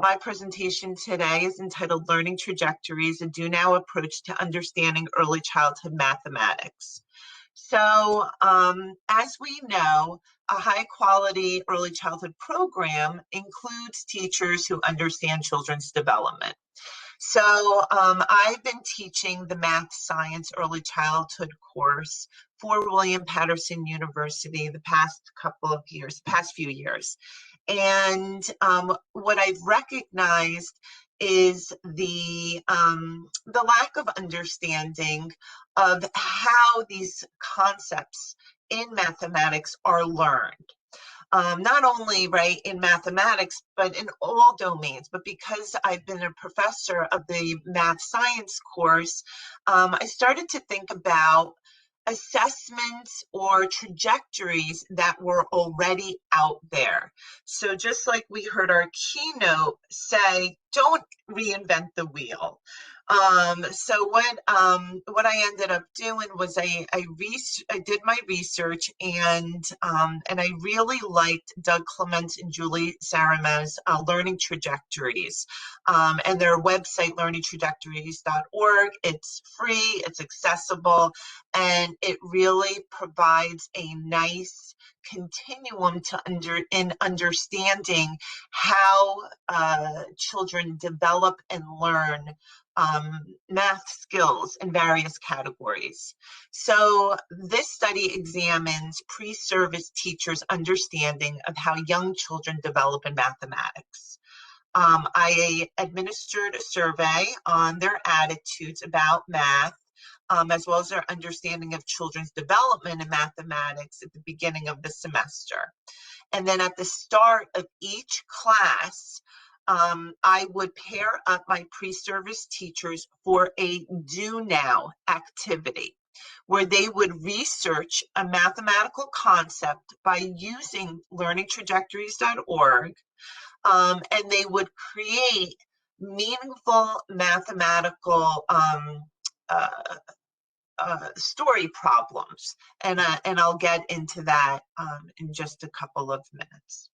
My presentation today is entitled Learning Trajectories, a Do Now Approach to Understanding Early Childhood Mathematics. So, as we know, a high-quality early childhood program includes teachers who understand children's development. So, I've been teaching the Math Science Early Childhood course for William Patterson University the past few years. And what I've recognized is the lack of understanding of how these concepts in mathematics are learned. Not only in mathematics, but in all domains. But because I've been a professor of the math science course, I started to think about assessments or trajectories that were already out there. So just like we heard our keynote say, don't reinvent the wheel. So what I ended up doing was I did my research, and I really liked Doug Clement's and Julie Sarama's Learning Trajectories, and their website learningtrajectories.org. It's free, it's accessible, and it really provides a nice continuum in understanding how children develop and learn math skills in various categories. So this study examines pre-service teachers' understanding of how young children develop in mathematics. I administered a survey on their attitudes about math, as well as their understanding of children's development in mathematics at the beginning of the semester. And then at the start of each class, I would pair up my pre-service teachers for a do now activity where they would research a mathematical concept by using learningtrajectories.org, and they would create meaningful mathematical story problems, and I'll get into that in just a couple of minutes.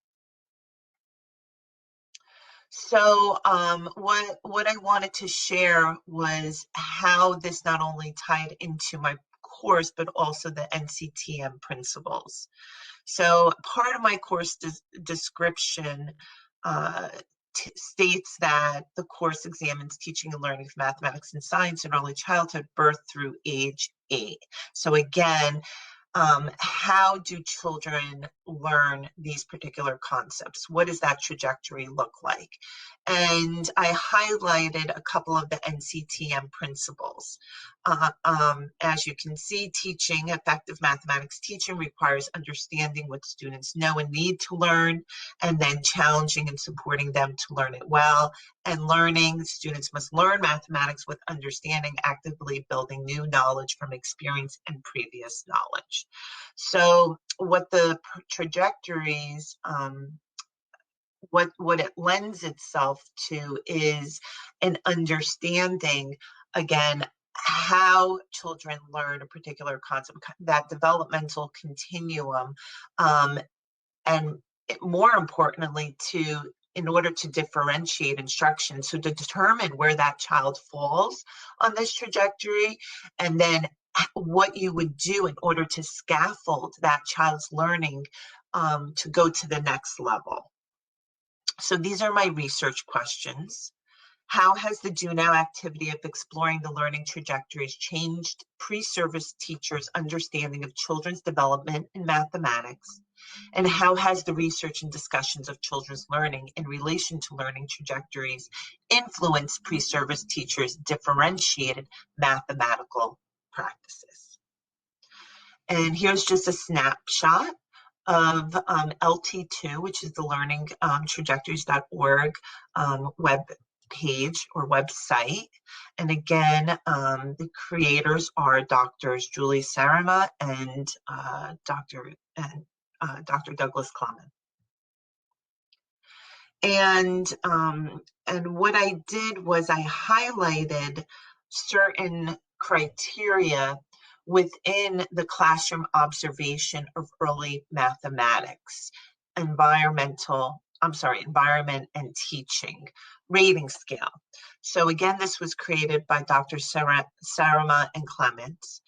So what I wanted to share was how this not only tied into my course, but also the NCTM principles. So part of my course description states that the course examines teaching and learning of mathematics and science in early childhood, birth through age 8. So again, how do children learn these particular concepts? What does that trajectory look like? And I highlighted a couple of the NCTM principles. As you can see, teaching, effective mathematics teaching requires understanding what students know and need to learn, and then challenging and supporting them to learn it well. And learning, students must learn mathematics with understanding, actively building new knowledge from experience and previous knowledge. So what the trajectories, what it lends itself to is an understanding, again, how children learn a particular concept, that developmental continuum, and more importantly, in order to differentiate instruction, so to determine where that child falls on this trajectory, and then what you would do in order to scaffold that child's learning to go to the next level. So these are my research questions. How has the Do Now activity of exploring the learning trajectories changed pre-service teachers' understanding of children's development in mathematics? And how has the research and discussions of children's learning in relation to learning trajectories influenced pre-service teachers' differentiated mathematical practices? And here's just a snapshot of LT2, which is the learning trajectories.org web page or website. And again, the creators are Drs. Julie Sarama and Dr. Douglas Clement. And what I did was I highlighted certain criteria within the classroom observation of early mathematics: environmental, environment and teaching rating scale. So again, this was created by Dr. Sarama and Clements.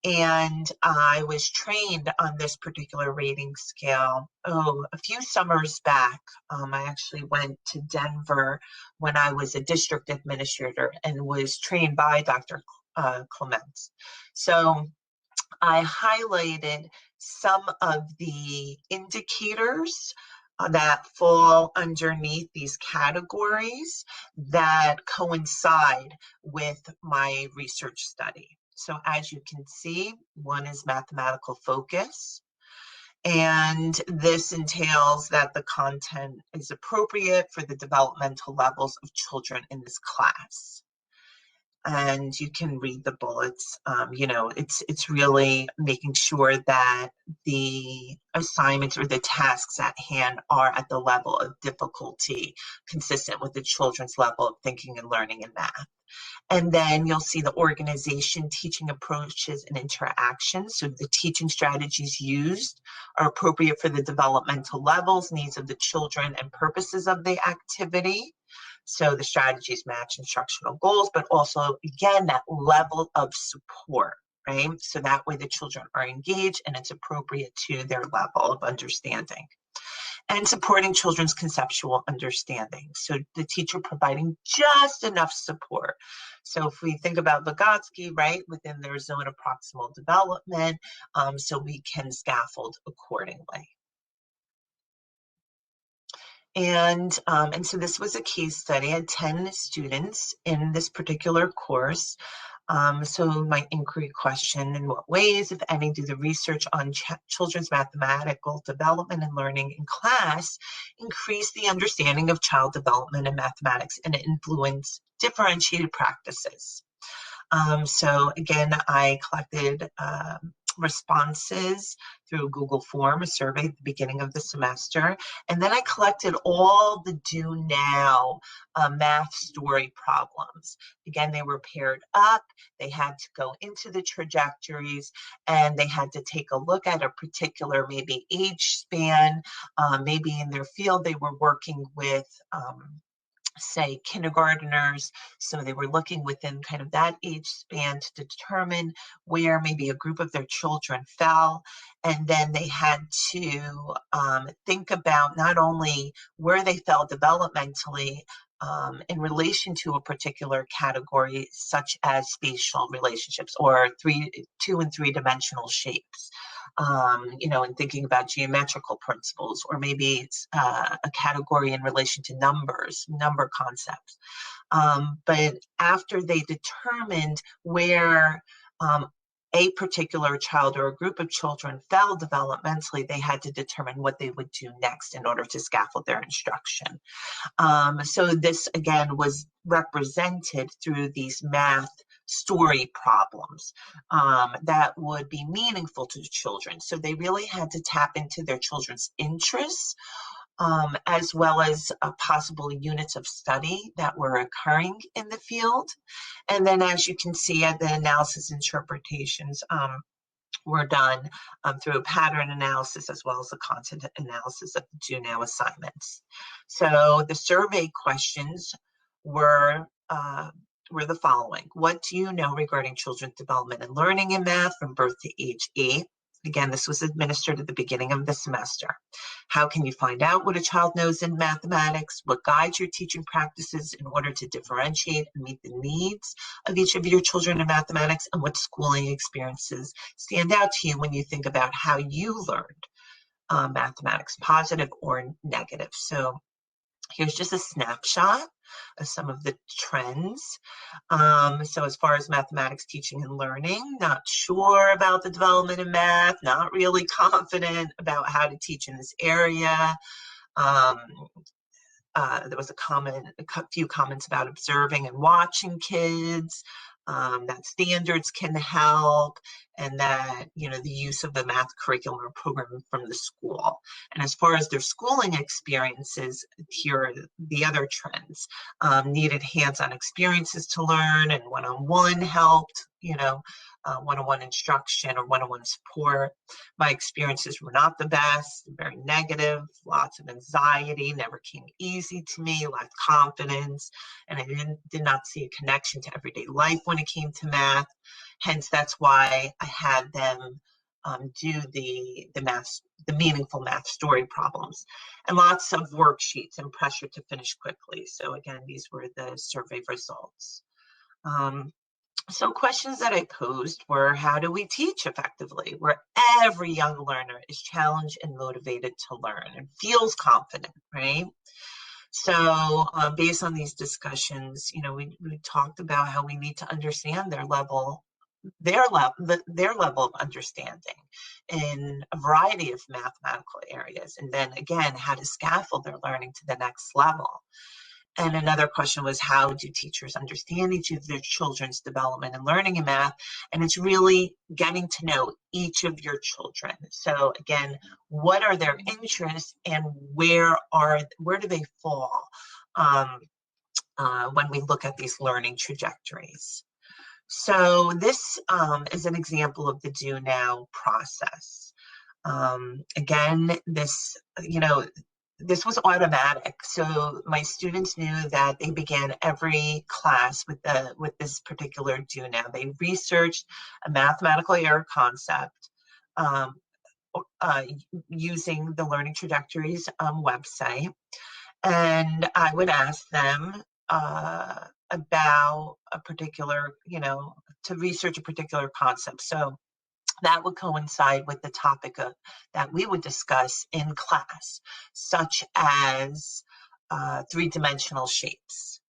And I was trained on this particular rating scale, a few summers back. I actually went to Denver when I was a district administrator and was trained by Dr. Clements. So I highlighted some of the indicators that fall underneath these categories that coincide with my research study. So as you can see, one is mathematical focus, and this entails that the content is appropriate for the developmental levels of children in this class. And you can read the bullets. It's really making sure that the assignments or the tasks at hand are at the level of difficulty consistent with the children's level of thinking and learning in math. And then you'll see the organization, teaching approaches, and interactions. So the teaching strategies used are appropriate for the developmental levels, needs of the children, and purposes of the activity. So the strategies match instructional goals, but also, again, that level of support, right? So that way the children are engaged and it's appropriate to their level of understanding. And supporting children's conceptual understanding. So the teacher providing just enough support. So if we think about Vygotsky, right, within their zone of proximal development, so we can scaffold accordingly. And so this was a case study. I had 10 students in this particular course. So my inquiry question: in what ways, if any, do the research on children's mathematical development and learning in class increase the understanding of child development and mathematics and influence differentiated practices? So again, I collected responses through a Google form, a survey at the beginning of the semester. And then I collected all the do now math story problems. Again, they were paired up. They had to go into the trajectories and they had to take a look at a particular maybe age span. Maybe in their field, they were working with say kindergarteners, so they were looking within kind of that age span to determine where maybe a group of their children fell, and then they had to think about not only where they fell developmentally in relation to a particular category, such as spatial relationships or 2 and 3 dimensional shapes. And thinking about geometrical principles, or maybe it's a category in relation to numbers, number concepts. But after they determined where a particular child or a group of children fell developmentally, they had to determine what they would do next in order to scaffold their instruction. So this, again, was represented through these math story problems that would be meaningful to the children. So they really had to tap into their children's interests, as well as possible units of study that were occurring in the field. And then, as you can see, the analysis interpretations were done through a pattern analysis as well as the content analysis of the do now assignments. So the survey questions were the following. What do you know regarding children's development and learning in math from birth to age 8? Again, this was administered at the beginning of the semester. How can you find out what a child knows in mathematics? What guides your teaching practices in order to differentiate and meet the needs of each of your children in mathematics? And what schooling experiences stand out to you when you think about how you learned mathematics, positive or negative? So here's just a snapshot of some of the trends. So as far as mathematics teaching and learning, not sure about the development of math, not really confident about how to teach in this area. There was a few comments about observing and watching kids, that standards can help, and that, the use of the math curriculum or program from the school. And as far as their schooling experiences, here are the other trends. Needed hands-on experiences to learn, and one-on-one helped, one-on-one instruction or one-on-one support. My experiences were not the best, very negative, lots of anxiety, never came easy to me, lacked confidence, and I did not see a connection to everyday life when it came to math. Hence, that's why I had them do the meaningful math story problems, and lots of worksheets and pressure to finish quickly. So again, these were the survey results. So questions that I posed were, how do we teach effectively where every young learner is challenged and motivated to learn and feels confident, right? So based on these discussions, we talked about how we need to understand their level of understanding in a variety of mathematical areas, and then again, how to scaffold their learning to the next level. And another question was, how do teachers understand each of their children's development and learning in math? And it's really getting to know each of your children. So again, what are their interests and where do they fall when we look at these learning trajectories? So this is an example of the do now process. Again, this was automatic. So my students knew that they began every class with this particular do now. They researched a mathematical error concept using the Learning Trajectories website. And I would ask them about a particular, to research a particular concept. So that would coincide with the topic that we would discuss in class, such as three-dimensional shapes.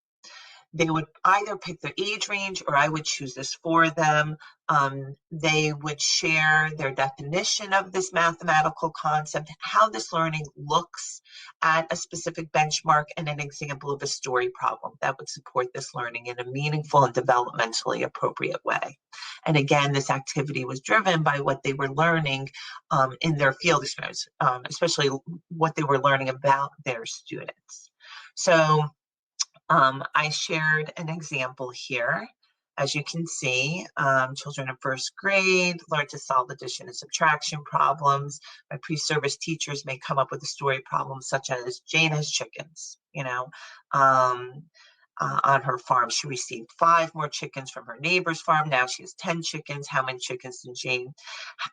They would either pick their age range or I would choose this for them. They would share their definition of this mathematical concept, how this learning looks at a specific benchmark, and an example of a story problem that would support this learning in a meaningful and developmentally appropriate way. And again, this activity was driven by what they were learning in their field experience, especially what they were learning about their students. So I shared an example here. As you can see, children in first grade learn to solve addition and subtraction problems. My pre-service teachers may come up with a story problem such as Jane has chickens, on her farm. She received 5 more chickens from her neighbor's farm. Now she has 10 chickens. How many chickens did Jane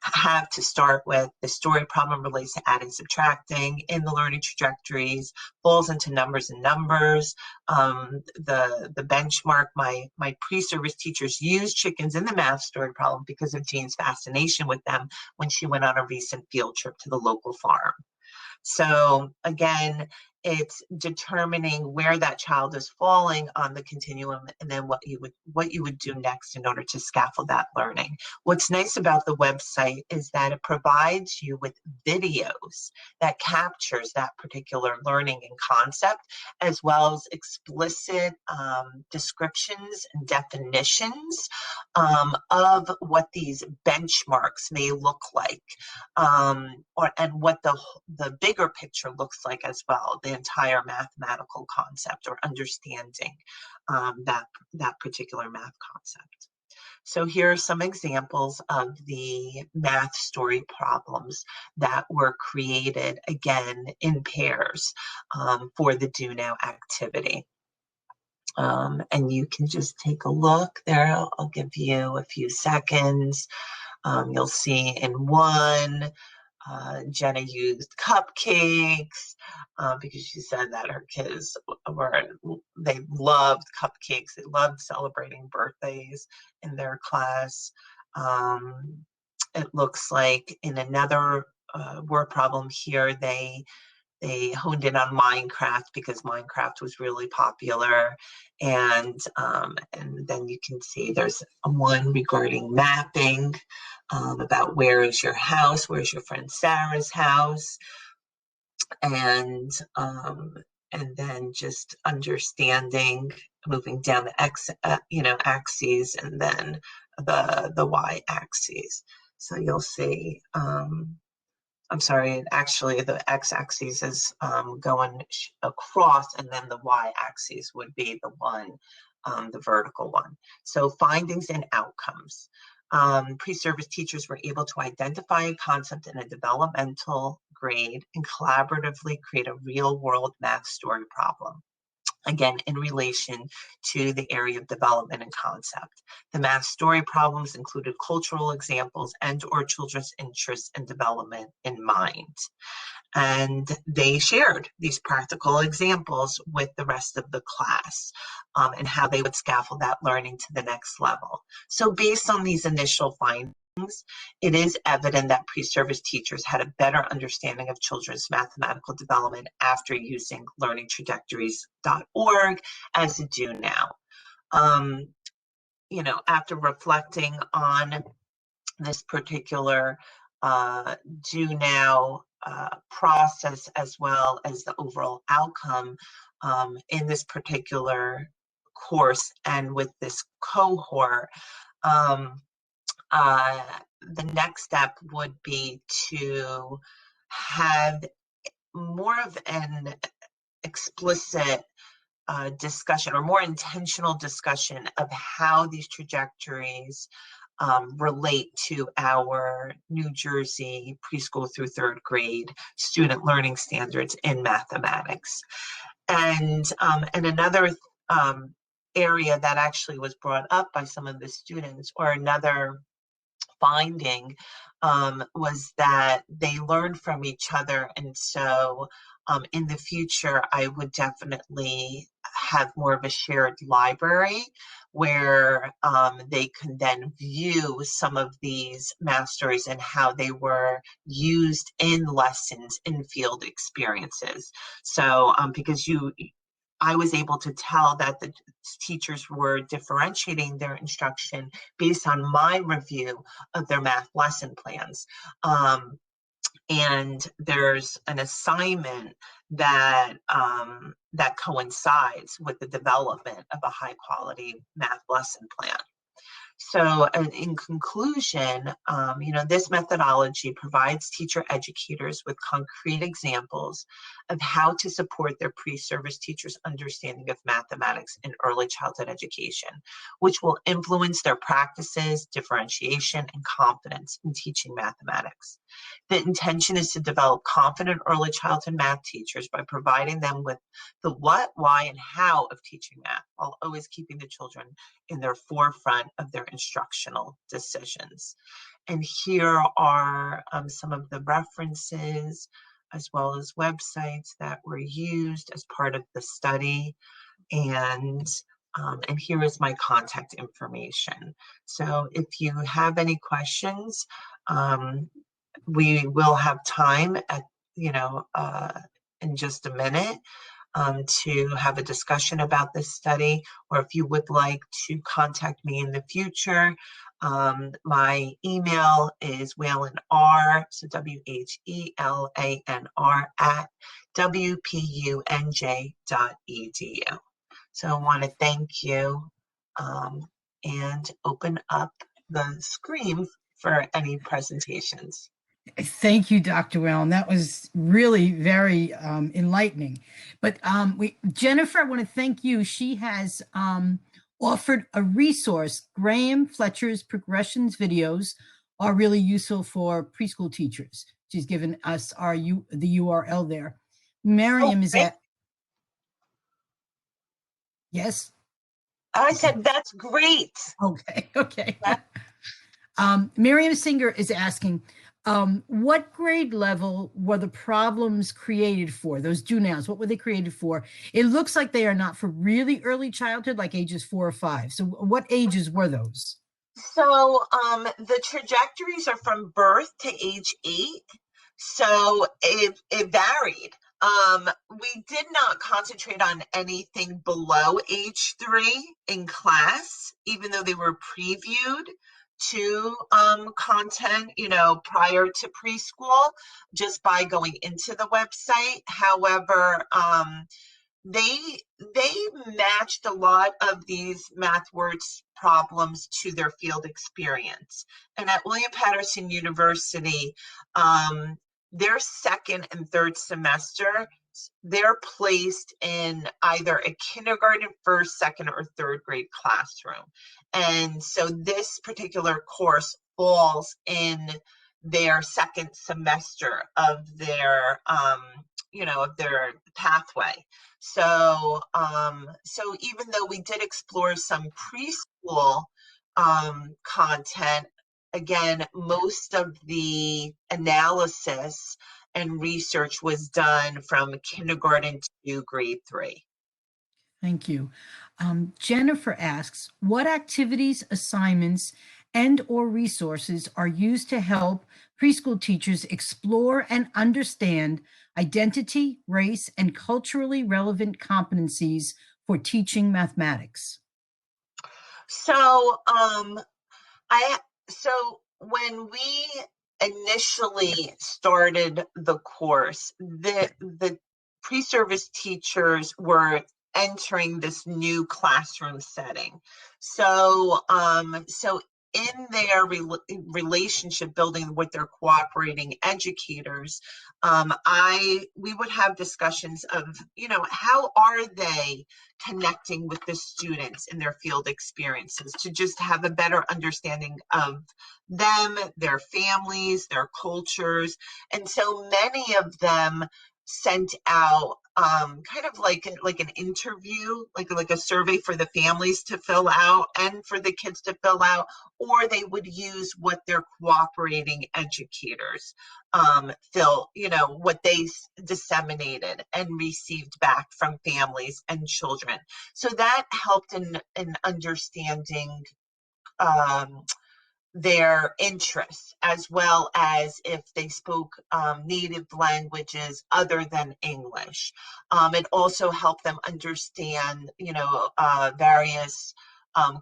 have to start with? The story problem relates to adding, subtracting in the learning trajectories, falls into numbers and numbers. The benchmark, my pre-service teachers used chickens in the math story problem because of Jane's fascination with them when she went on a recent field trip to the local farm. So again, it's determining where that child is falling on the continuum, and then what you would do next in order to scaffold that learning. What's nice about the website is that it provides you with videos that captures that particular learning and concept, as well as explicit descriptions and definitions of what these benchmarks may look like, and what the bigger picture looks like as well, the entire mathematical concept or understanding that particular math concept. So here are some examples of the math story problems that were created, again, in pairs for the Do Now activity. And you can just take a look there. I'll give you a few seconds. You'll see in one, Jenna used cupcakes because she said that her kids they loved cupcakes. They loved celebrating birthdays in their class. It looks like in another word problem here, they honed in on Minecraft because Minecraft was really popular. And then you can see there's one regarding mapping, about where is your house, where's your friend Sarah's house, and then just understanding, moving down the axes, and then the y-axis. So you'll see, I'm sorry, actually the x-axis is going across, and then the y-axis would be the one, the vertical one. So findings and outcomes. Pre-service teachers were able to identify a concept in a developmental grade and collaboratively create a real-world math story problem, again, in relation to the area of development and concept. The math story problems included cultural examples and or children's interests and development in mind. And they shared these practical examples with the rest of the class, and how they would scaffold that learning to the next level. So based on these initial findings, it is evident that pre-service teachers had a better understanding of children's mathematical development after using learningtrajectories.org as it do now. You know, after reflecting on this particular do now process, as well as the overall outcome in this particular course and with this cohort, the next step would be to have more of an explicit discussion, or more intentional discussion, of how these trajectories relate to our New Jersey preschool through third grade student learning standards in mathematics. And another area that actually was brought up by some of the students, or another finding, was that they learned from each other. And so in the future, I would definitely have more of a shared library where they can then view some of these math stories and how they were used in lessons, in field experiences. So because I was able to tell that the teachers were differentiating their instruction based on my review of their math lesson plans. And there's an assignment that that coincides with the development of a high quality math lesson plan. So in conclusion, you know, this methodology provides teacher educators with concrete examples of how to support their pre-service teachers' understanding of mathematics in early childhood education, which will influence their practices, differentiation, and confidence in teaching mathematics. The intention is to develop confident early childhood math teachers by providing them with the what, why, and how of teaching math, while always keeping the children in their forefront of their instructional decisions. And here are some of the references, as well as websites that were used as part of the study. And here is my contact information. So if you have any questions, we will have time at, you know, in just a minute to have a discussion about this study, or if you would like to contact me in the future, my email is whelanr, so WHELANR @WPUNJ.edu. So I want to thank you and open up the screen for any presentations. Thank you, Dr. Whelan. That was really very enlightening. But Jennifer, I want to thank you. She has offered a resource. Graham Fletcher's progressions videos are really useful for preschool teachers. She's given us the URL there. Miriam is at. Yes? I said, that's great. Okay, okay. Miriam Singer is asking, what grade level were the problems created for? Those do nows, what were they created for? It looks like they are not for really early childhood, like ages 4 or 5. So what ages were those? So the trajectories are from birth to age 8. So it varied. We did not concentrate on anything below age 3 in class, even though they were previewed to content, you know, prior to preschool, just by going into the website. However, they they matched a lot of these math words problems to their field experience. And at William Patterson University, their second and third semester, they're placed in either a kindergarten, first, second, or third grade classroom. And so this particular course falls in their second semester of their of their pathway. So even though we did explore some preschool content, again, most of the analysis and research was done from kindergarten to grade 3. Thank you. Jennifer asks, what activities, assignments, and or resources are used to help preschool teachers explore and understand identity, race, and culturally relevant competencies for teaching mathematics? So, I so when we initially started the course, the pre-service teachers were entering this new classroom setting. So in their relationship building with their cooperating educators, we would have discussions of, how are they connecting with the students in their field experiences, to just have a better understanding of them, their families, their cultures. And so many of them sent out kind of like an interview, like a survey for the families to fill out and for the kids to fill out, or they would use what their cooperating educators what they disseminated and received back from families and children. So that helped in understanding their interests, as well as if they spoke native languages other than English. It also helped them understand, various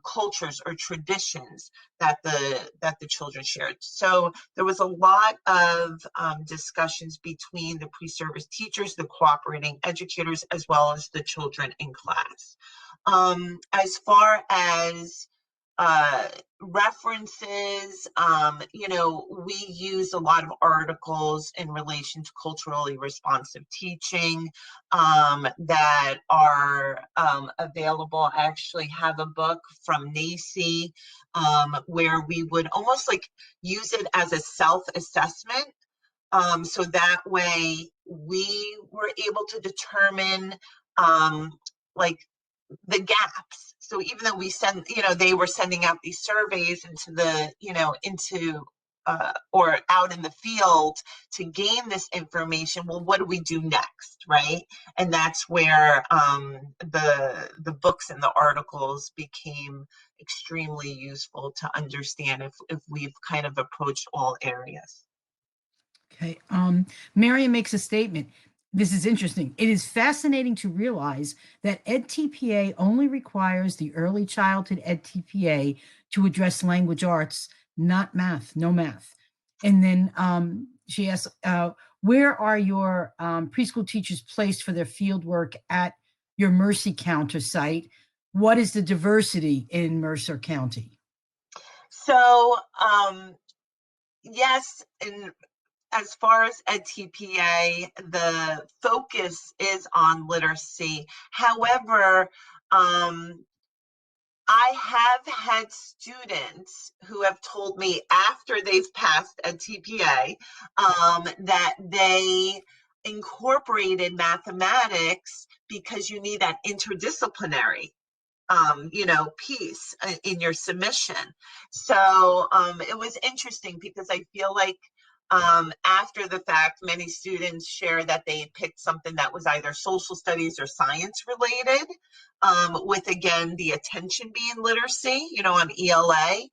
cultures or traditions that the children shared. So there was a lot of discussions between the pre-service teachers, the cooperating educators, as well as the children in class. As far as references, we use a lot of articles in relation to culturally responsive teaching that are available. I actually have a book from NACI where we would almost like use it as a self-assessment. So that way we were able to determine like the gaps. So even though they were sending out these surveys into or out in the field to gain this information, well, what do we do next, right? And that's where the books and the articles became extremely useful to understand if we've kind of approached all areas. Okay. Marion makes a statement. This is interesting. It is fascinating to realize that EdTPA only requires the early childhood EdTPA to address language arts, not math, no math. And then she asks, where are your preschool teachers placed for their field work at your Mercy Counter site? What is the diversity in Mercer County? So, yes, and as far as EdTPA, the focus is on literacy. However, I have had students who have told me after they've passed EdTPA that they incorporated mathematics because you need that interdisciplinary piece in your submission. So it was interesting because I feel like after the fact, many students share that they picked something that was either social studies or science related, with again the attention being literacy, on ELA.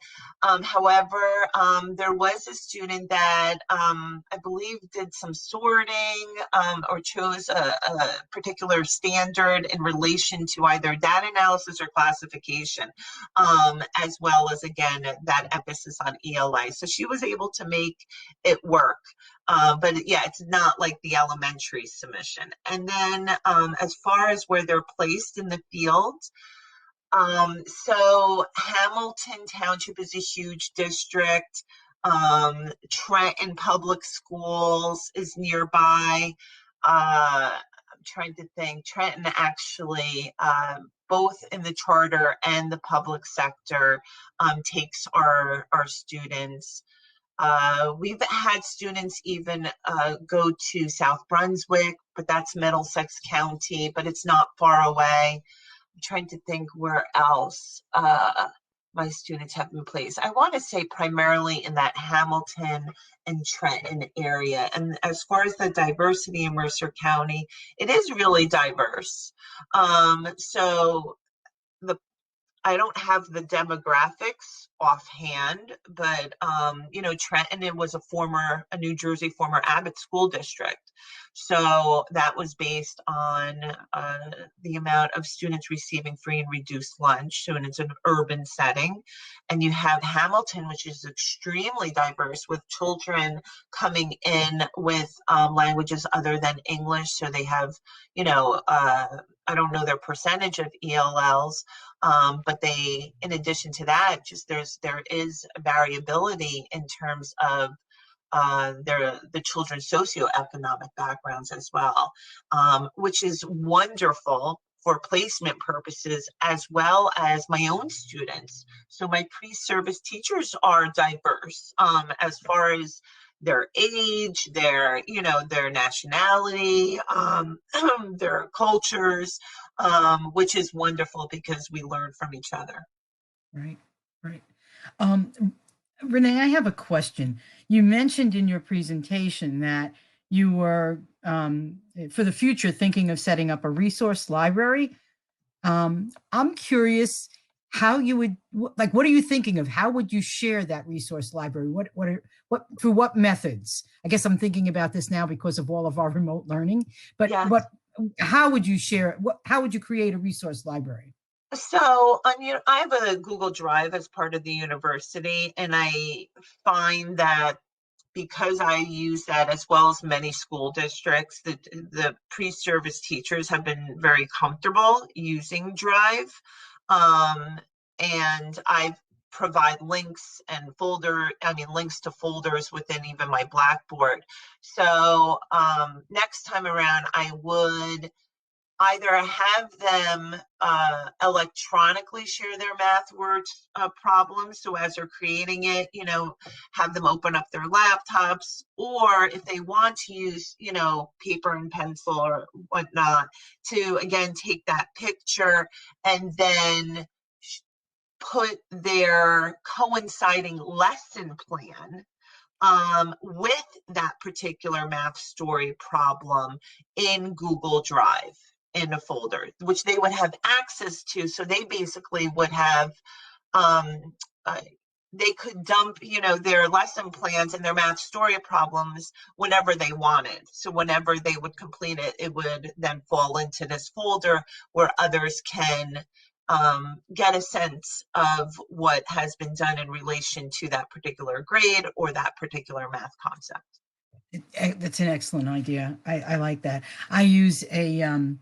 However, there was a student that I believe did some sorting or chose a particular standard in relation to either data analysis or classification, as well as again that emphasis on ELA. So she was able to make it work. But yeah, it's not like the elementary submission. And then as far as where they're placed in the field, so Hamilton Township is a huge district. Trenton Public Schools is nearby. I'm trying to think. Trenton actually, both in the charter and the public sector, takes our students. We've had students even go to South Brunswick, but that's Middlesex County, but it's not far away. I'm trying to think where else my students have been placed. I want to say primarily in that Hamilton and Trenton area. And as far as the diversity in Mercer County, it is really diverse. So the I don't have the demographics offhand, but Trenton, it was a New Jersey former Abbott school district. So that was based on the amount of students receiving free and reduced lunch. So, and it's an urban setting. And you have Hamilton, which is extremely diverse, with children coming in with languages other than English. So they have, I don't know their percentage of ELLs, but they, in addition to that, just there is variability in terms of the children's socioeconomic backgrounds as well, which is wonderful for placement purposes as well as my own students. So my pre-service teachers are diverse as far as their age, their nationality, their cultures, which is wonderful because we learn from each other. Right, right. Um, Renee, I have a question. You mentioned in your presentation that you were, for the future, thinking of setting up a resource library. I'm curious how you would, like, what are you thinking of? How would you share that resource library? Through what methods? I guess I'm thinking about this now because of all of our remote learning, but Yes. how would you share it? How would you create a resource library? So, I have a Google Drive as part of the university, and I find that because I use that as well as many school districts, the pre-service teachers have been very comfortable using Drive. And I provide links links to folders within even my Blackboard. So next time around, I would either have them electronically share their math words problems. So as they're creating it, have them open up their laptops, or if they want to use, paper and pencil or whatnot, to again take that picture and then put their coinciding lesson plan with that particular math story problem in Google Drive in a folder, which they would have access to. So they basically would have, um, uh, they could dump, their lesson plans and their math story problems whenever they wanted. So whenever they would complete it, it would then fall into this folder where others can get a sense of what has been done in relation to that particular grade or that particular math concept. That's an excellent idea. I like that. I use a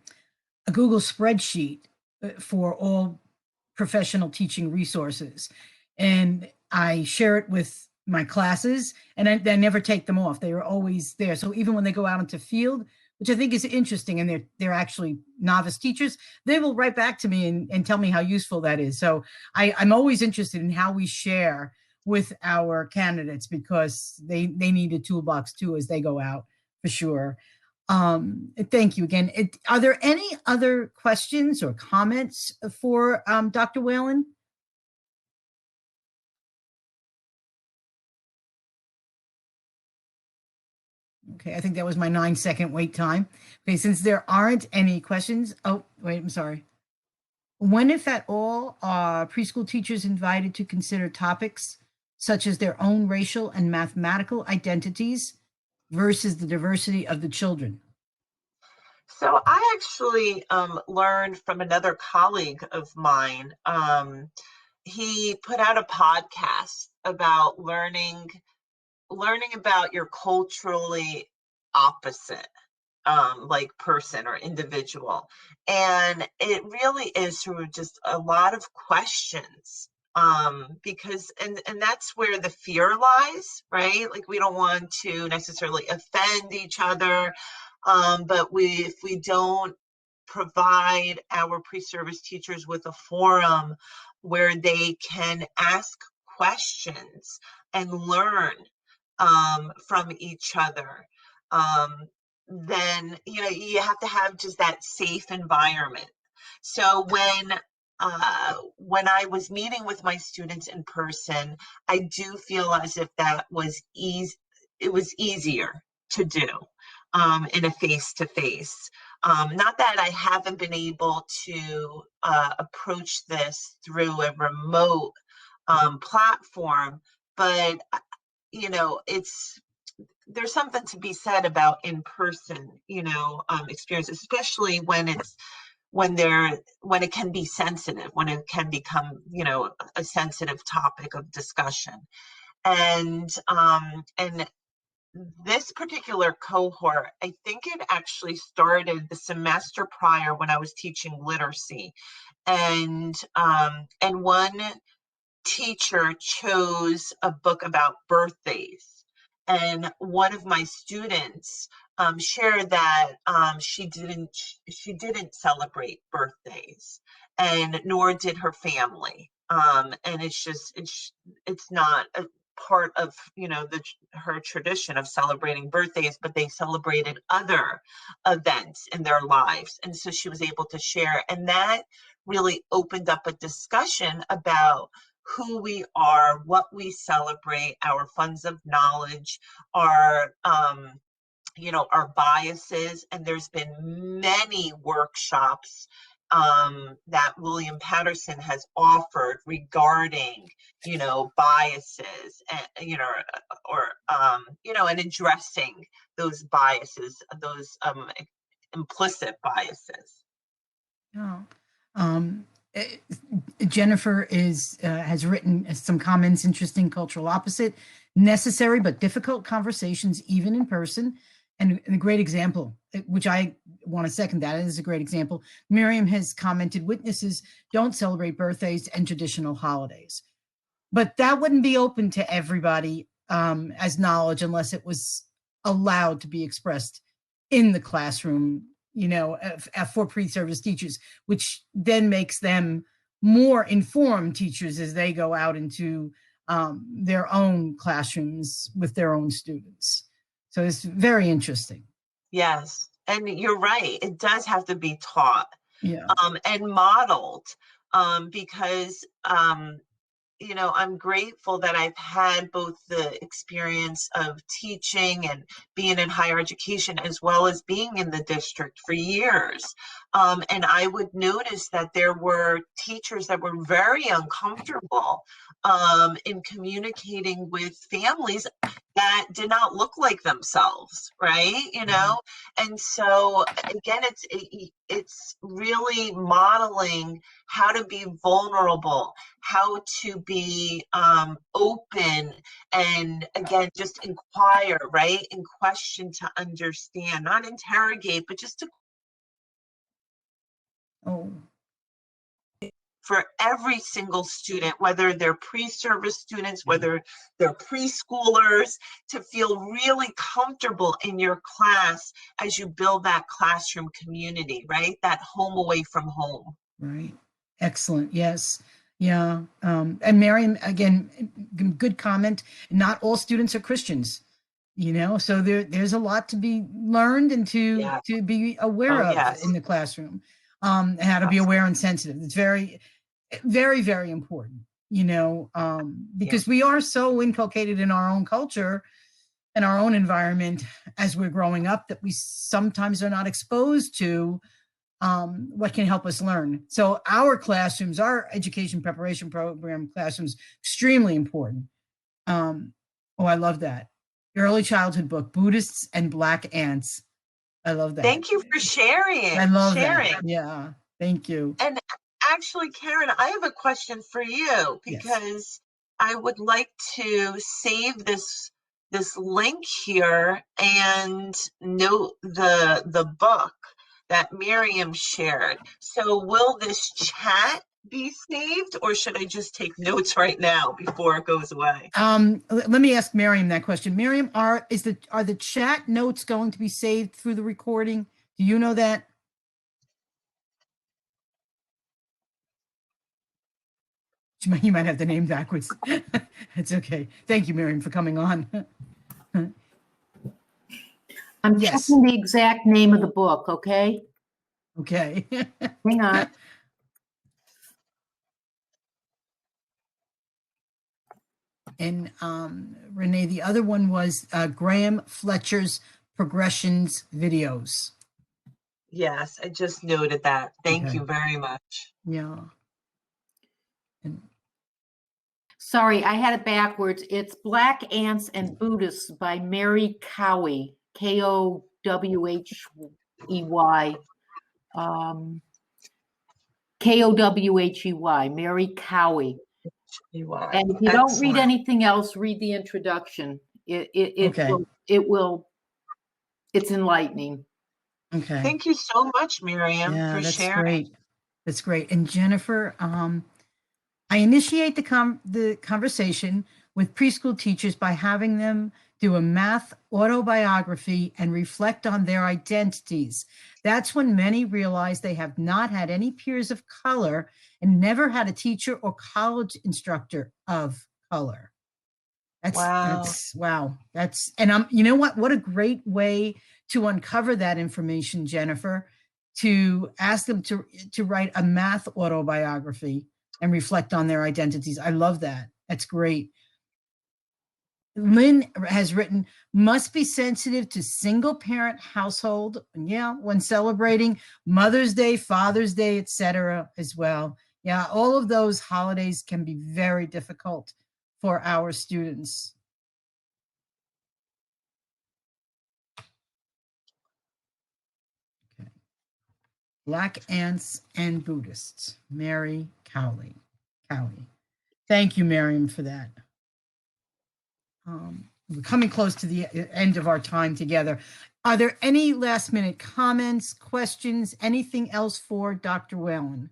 Google spreadsheet for all professional teaching resources, and I share it with my classes, and I never take them off. They are always there. So even when they go out into field, which I think is interesting, and they're actually novice teachers, they will write back to me and tell me how useful that is. So I'm always interested in how we share with our candidates, because they need a toolbox too as they go out, for sure. Thank you again. Are there any other questions or comments for Dr. Whelan? Okay, I think that was my 9-second wait time. Okay, since there aren't any questions. Oh, wait, I'm sorry. When, if at all, are preschool teachers invited to consider topics such as their own racial and mathematical identities versus the diversity of the children? So I actually learned from another colleague of mine. He put out a podcast about learning learning about your culturally opposite like person or individual. And it really is through just a lot of questions. Because and that's where the fear lies, right? Like we don't want to necessarily offend each other. But if we don't provide our pre-service teachers with a forum where they can ask questions and learn from each other, um, then you have to have just that safe environment. So when I was meeting with my students in person, I do feel as if that was easy. It was easier to do in a face-to-face. Not that I haven't been able to approach this through a remote platform, but it's there's something to be said about in-person, experience, especially when it can be sensitive, when it can become, a sensitive topic of discussion. And this particular cohort, I think it actually started the semester prior when I was teaching literacy, and one teacher chose a book about birthdays. And one of my students shared that she didn't celebrate birthdays, and nor did her family. And it's not a part of her tradition of celebrating birthdays, but they celebrated other events in their lives. And so she was able to share, and that really opened up a discussion about who we are, what we celebrate, our funds of knowledge, our our biases. And there's been many workshops that William Patterson has offered regarding biases, and and addressing those biases, those implicit biases. Oh. Um, eh, Jennifer has written some comments. Interesting cultural opposite, necessary but difficult conversations, even in person. And a great example, which I want to second that, is a great example. Miriam has commented, witnesses don't celebrate birthdays and traditional holidays. But that wouldn't be open to everybody as knowledge unless it was allowed to be expressed in the classroom, for pre-service teachers, which then makes them more informed teachers as they go out into their own classrooms with their own students. So it's very interesting. Yes, and you're right. It does have to be taught, Yeah. and modeled, because I'm grateful that I've had both the experience of teaching and being in higher education, as well as being in the district for years. And I would notice that there were teachers that were very uncomfortable in communicating with families that did not look like themselves, right? And so again, it's really modeling how to be vulnerable, how to be open, and again, just inquire, right? And question to understand, not interrogate, but just to Oh, for every single student, whether they're pre-service students, whether they're preschoolers, to feel really comfortable in your class as you build that classroom community, right? That home away from home. right. Excellent. Yes. Yeah. And Miriam, again, good comment. Not all students are Christians, so there's a lot to be learned and Yeah. to be aware Oh, of in yes. the classroom, and how to be Yes. aware and sensitive. It's very, very, very important, Yeah. because we are so inculcated in our own culture and our own environment as we're growing up that we sometimes are not exposed to what can help us learn. So our classrooms, our education preparation program classrooms, extremely important. Oh, I love that. Early childhood book, Buddhists and Black Ants. I love that. Thank you for sharing. I love Sharing. that. Yeah. Thank you. And actually, Karen, I have a question for you, Yes. because I would like to save this this link here and note the book that Miriam shared. So will this chat be saved, or should I just take notes right now before it goes away? Let me ask Miriam that question. Miriam, are the chat notes going to be saved through the recording? Do you know that? You might have the name backwards. It's okay. Thank you, Miriam, for coming on. I'm Yes. checking the exact name of the book, okay? Okay. Hang on. And Renee, the other one was Graham Fletcher's Progressions videos. Yes, I just noted that. Thank Okay. you very much. Yeah. And Sorry, I had it backwards. It's Black Ants and Buddhists by Mary Cowie, Kowhey. Kowhey, Mary Cowie. You are. And if you don't read Excellent. anything else, read the introduction. Okay. It's enlightening. Okay. Thank you so much, Miriam, Yeah, for that's sharing. great. That's great. And Jennifer, I initiate the conversation with preschool teachers by having them do a math autobiography and reflect on their identities. That's when many realize they have not had any peers of color and never had a teacher or college instructor of color. That's wow. And you know what a great way to uncover that information, Jennifer, to ask them to write a math autobiography and reflect on their identities. I love that. That's great. Lynn has written, must be sensitive to single parent household. Yeah, when celebrating Mother's Day, Father's Day, etc. as well. Yeah, all of those holidays can be very difficult for our students. Okay. Black Ants and Buddhists, Mary Cowley. Thank you, Miriam, for that. We're coming close to the end of our time together. Are there any last minute comments, questions, anything else for Dr. Whelan?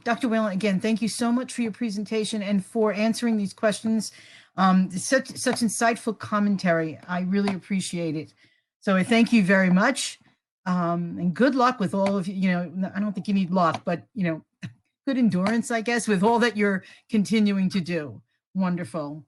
Dr. Whelan, again, thank you so much for your presentation and for answering these questions. Such insightful commentary. I really appreciate it. So I thank you very much. And good luck with all of you. You know, I don't think you need luck, but you know, good endurance, I guess, with all that you're continuing to do. Wonderful.